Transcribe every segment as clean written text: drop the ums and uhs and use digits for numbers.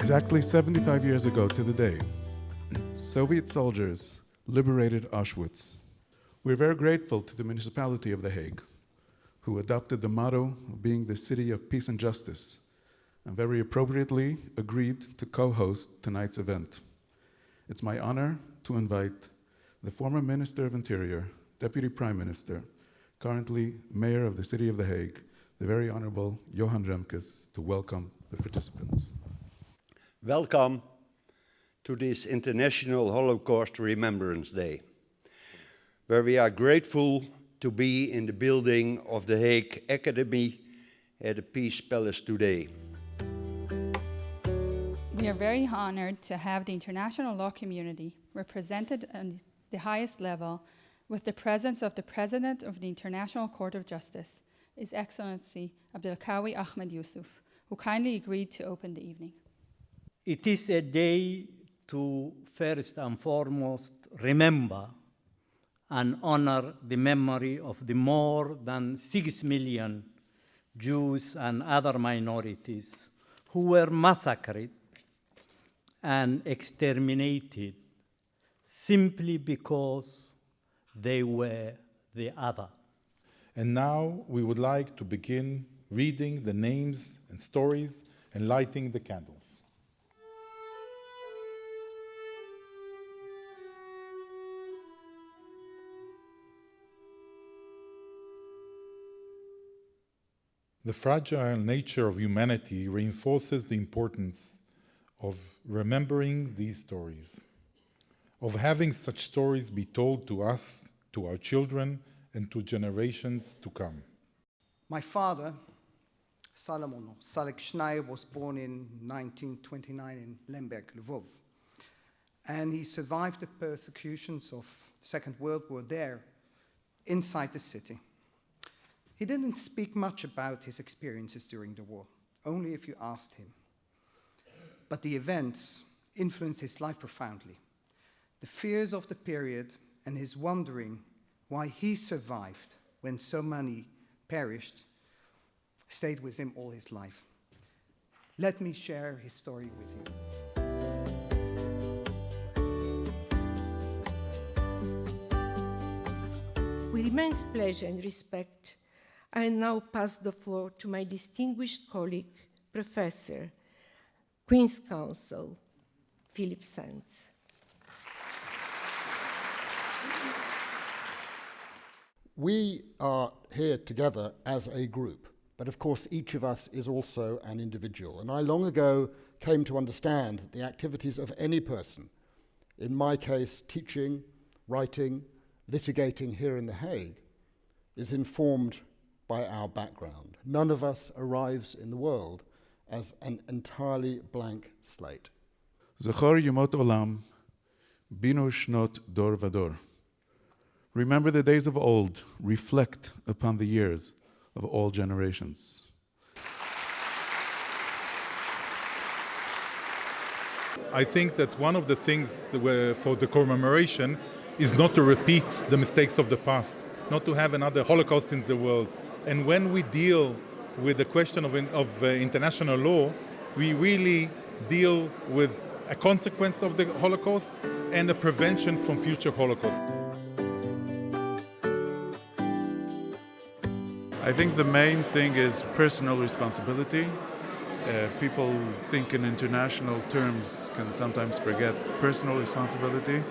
Exactly 75 years ago to the day, Soviet soldiers liberated Auschwitz. We're very grateful to the Municipality of The Hague, who adopted the motto of being the city of peace and justice, and very appropriately agreed to co-host tonight's event. It's my honor to invite the former Minister of Interior, Deputy Prime Minister, currently Mayor of the City of The Hague, the very Honorable Johan Remkes, to welcome the participants. Welcome to this International Holocaust Remembrance Day, where we are grateful to be in the building of the Hague Academy at the Peace Palace today. We are very honored to have the international law community represented at the highest level with the presence of the President of the International Court of Justice, His Excellency Abdelkawi Ahmed Yusuf, who kindly agreed to open the evening. It is a day to first and foremost remember and honor the memory of the more than 6 million Jews and other minorities who were massacred and exterminated simply because they were the other. And now we would like to begin reading the names and stories and lighting the candles. The fragile nature of humanity reinforces the importance of remembering these stories, of having such stories be told to us, to our children, and to generations to come. My father, Salomon Salek Schneier, was born in 1929 in Lemberg, Lvov, and he survived the persecutions of the Second World War there, inside the city. He didn't speak much about his experiences during the war, only if you asked him. But the events influenced his life profoundly. The fears of the period and his wondering why he survived when so many perished stayed with him all his life. Let me share his story with you. With immense pleasure and respect, I now pass the floor to my distinguished colleague, Professor, Queen's Counsel, Philippe Sands. We are here together as a group, but of course each of us is also an individual. And I long ago came to understand that the activities of any person, in my case teaching, writing, litigating here in The Hague, is informed by our background. None of us arrives in the world as an entirely blank slate. Zachor Yomot Olam, Binu Shnot Dor Vador. Remember the days of old, reflect upon the years of all generations. I think that one of the things for the commemoration is not to repeat the mistakes of the past, not to have another Holocaust in the world. And when we deal with the question of international law, we really deal with a consequence of the Holocaust and a prevention from future Holocaust. I think the main thing is personal responsibility. People think in international terms, can sometimes forget personal responsibility.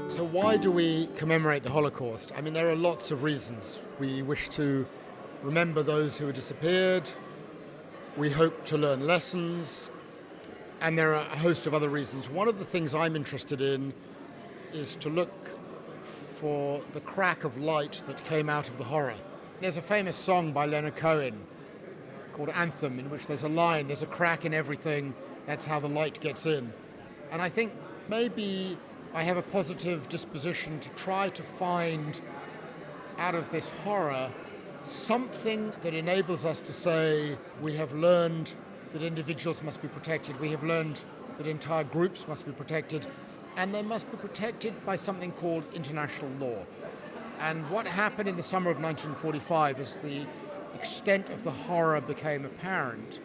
So why do we commemorate the Holocaust? I mean, there are lots of reasons. We wish to remember those who have disappeared. We hope to learn lessons. And there are a host of other reasons. One of the things I'm interested in is to look for the crack of light that came out of the horror. There's a famous song by Leonard Cohen called Anthem, in which there's a line, there's a crack in everything, that's how the light gets in. And I think maybe I have a positive disposition to try to find out of this horror something that enables us to say we have learned that individuals must be protected, we have learned that entire groups must be protected, and they must be protected by something called international law. And what happened in the summer of 1945 is the extent of the horror became apparent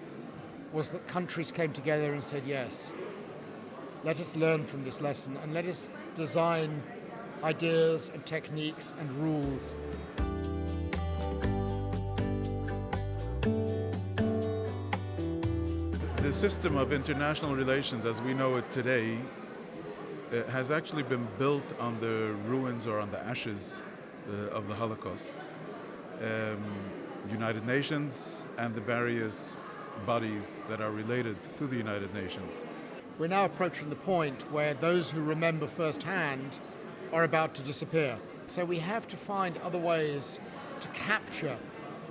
was that countries came together and said, yes, let us learn from this lesson and let us design ideas and techniques and rules. The system of international relations as we know it today has actually been built on the ruins or on the ashes of the Holocaust. United Nations and the various bodies that are related to the United Nations. We're now approaching the point where those who remember firsthand are about to disappear. So we have to find other ways to capture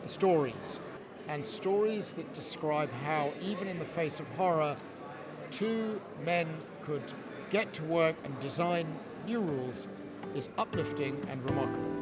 the stories, and stories that describe how, even in the face of horror, two men could get to work and design new rules is uplifting and remarkable.